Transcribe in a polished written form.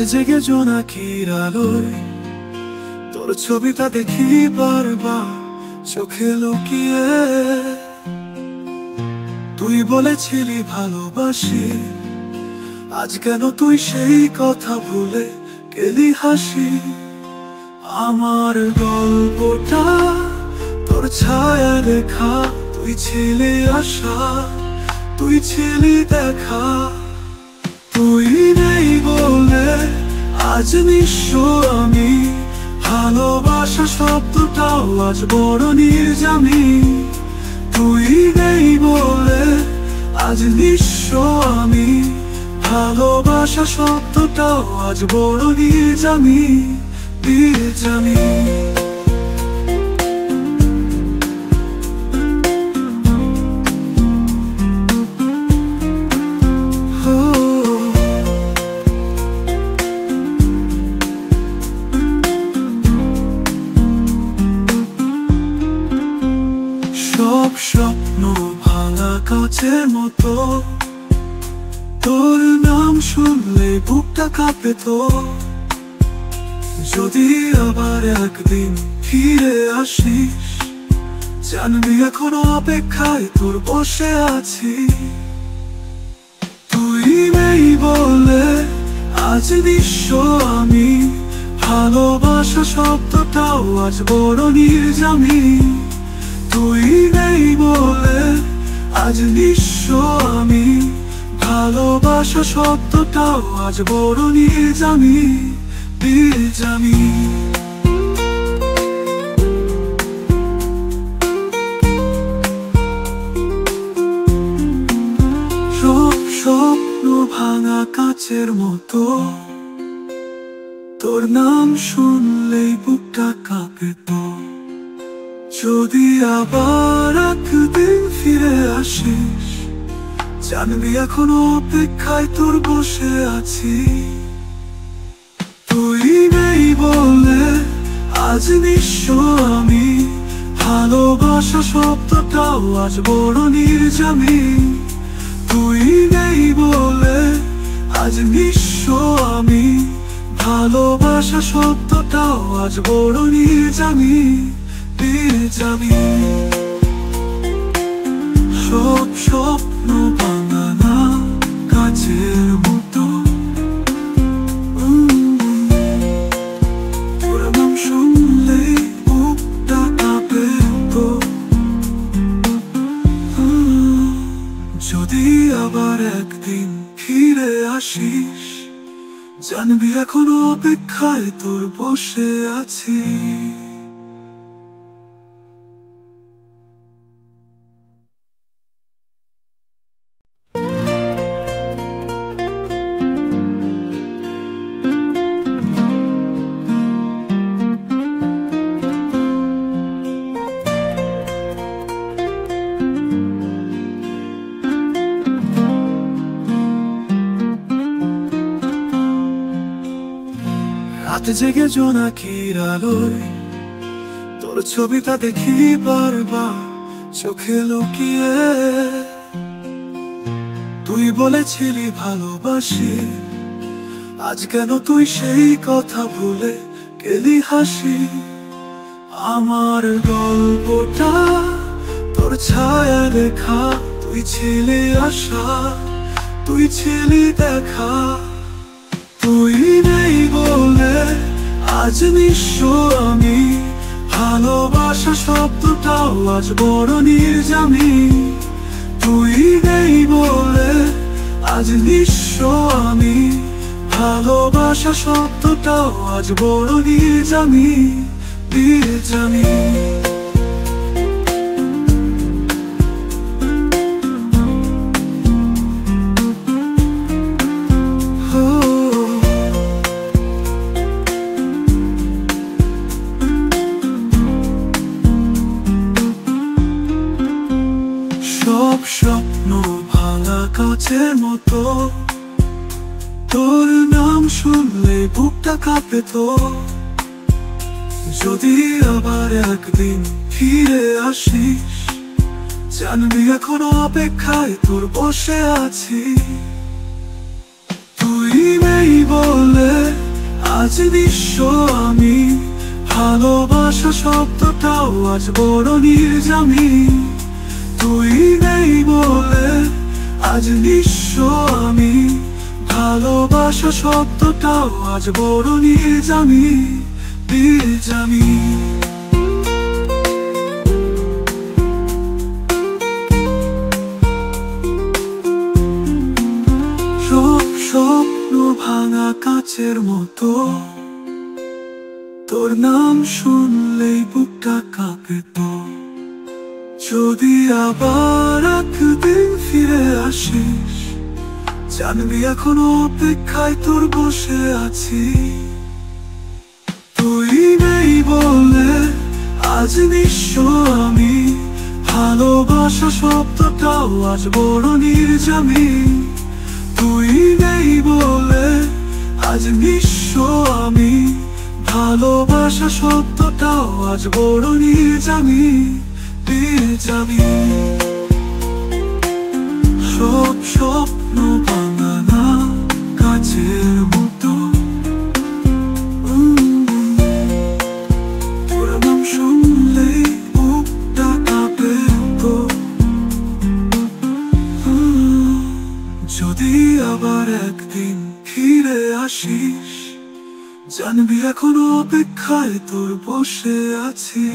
রাতে জেগে জোনাকির আলোয় তোর ছবিটা দেখি বারবার চোখে লুকিয়ে। তুই বলেছিলি ভালোবাসি, আজ কেন তুই সেই কথা ভুলে গেলি হাসি। আমার গল্পটা তোর ছায়া লেখা, তুই ছিলি আশা, তুই ছিলি দেখা। তুই নেই বলে আজ নিঃস্ব আমি, ভালোবাসা শব্দটাও আজ বড় নির্জামি। তুই নেই বলে আজ নিঃস্ব আমি, ভালোবাসা শব্দটাও আজ বড় নির্জামি, নির্জামি। সব স্বপ্ন ভাঙা কাচের মতো, তোর নাম শুনলে বুকটা কাঁপে তো। যদি আবার একদিন ফিরে আসিস, জানবি এখনো অপেক্ষায় তোর বসে আছি। তুই নেই বলে আজ নিঃস্ব আমি, ভালোবাসা শব্দটাও আজ বড় নির্জামি। তুই নেই বলে আজ নিঃস্ব আমি, ভালোবাসা শব্দটাও আজ বড় নির্জামি, নির্জামি। সব স্বপ্ন ভাঙা কাচের মতো, তোর নাম শুনলেই বুকটা কাঁপে তো। যদি আবার একদিন ফিরে আসিস, জানবি এখনো অপেক্ষায় তোর বসে আছি। তুই নেই বলে আজ নিঃস্ব আমি, ভালোবাসা শব্দটাও আজ বড় নির্জামি। তুই নেই বলে আজ নিঃস্ব আমি, ভালোবাসা শব্দটাও আজ বড় নির্জামি, নির্জামি। সব স্বপ্ন ভাঙা কাচের মতো, তোর নাম শুনলেই বুকটা কাঁপে তো। যদি আবার একদিন ফিরে আসিস, জানবি এখনো অপেক্ষায় তোর বসে আছি। রাতে জেগে জোনাকির আলোয় তোর ছবিটা দেখি বারবার চোখে লুকিয়ে। তুই বলেছিলি ভালোবাসি, আজ কেন তুই সেই কথা ভুলে গেলি হাসি। আমার গল্পটা তোর ছায়া লেখা, তুই ছিলি আশা, তুই ছিলি দেখা। তুই নেই বলে আজ নিঃস্ব আমি, ভালোবাসা শব্দটাও আজ বড় নির্জামি। তুই নেই বলে আজ নিঃস্ব আমি, ভালোবাসা শব্দটাও আজ বড় নির্জামি, নির্জামি। সব স্বপ্ন ভাঙা কাচের মতো, তোর নাম শুনলে বুকটা কাঁপে তো। যদি আবার একদিন ফিরে আসিস, জানবি এখনো অপেক্ষায় তোর বসে আছি। তুই নেই বলে আজ নিঃস্ব আমি, ভালোবাসা শব্দটাও আজ বড় নির্জামি। তুই নেই বলে আজ নিঃস্ব আমি, ভালোবাসা শব্দটাও আজ বড় নির্জামি, নির্জামি। সব স্বপ্ন ভাঙা কাচের মতো, তোর নাম শুনলেই বুকটা কাঁপে তো। যদি আবার একদিন ফিরে আসিস, জানবি এখনো অপেক্ষায় তোর বসে আছি। তুই নেই বলে আজ নিঃস্ব আমি, ভালোবাসা শব্দটাও আজ বড় নির্জামি। তুই নেই বলে আজ নিঃস্ব আমি, ভালোবাসা শব্দটাও আজ বড় নির্জামি, নির্জামি। সব স্বপ্ন ভাঙা না কাচের মতো, তোর নাম শুনলেই বুকটা কাঁপে তো। যদি আবার একদিন ফিরে আসিস, জানবি এখনো অপেক্ষায় তোর বসে আছি।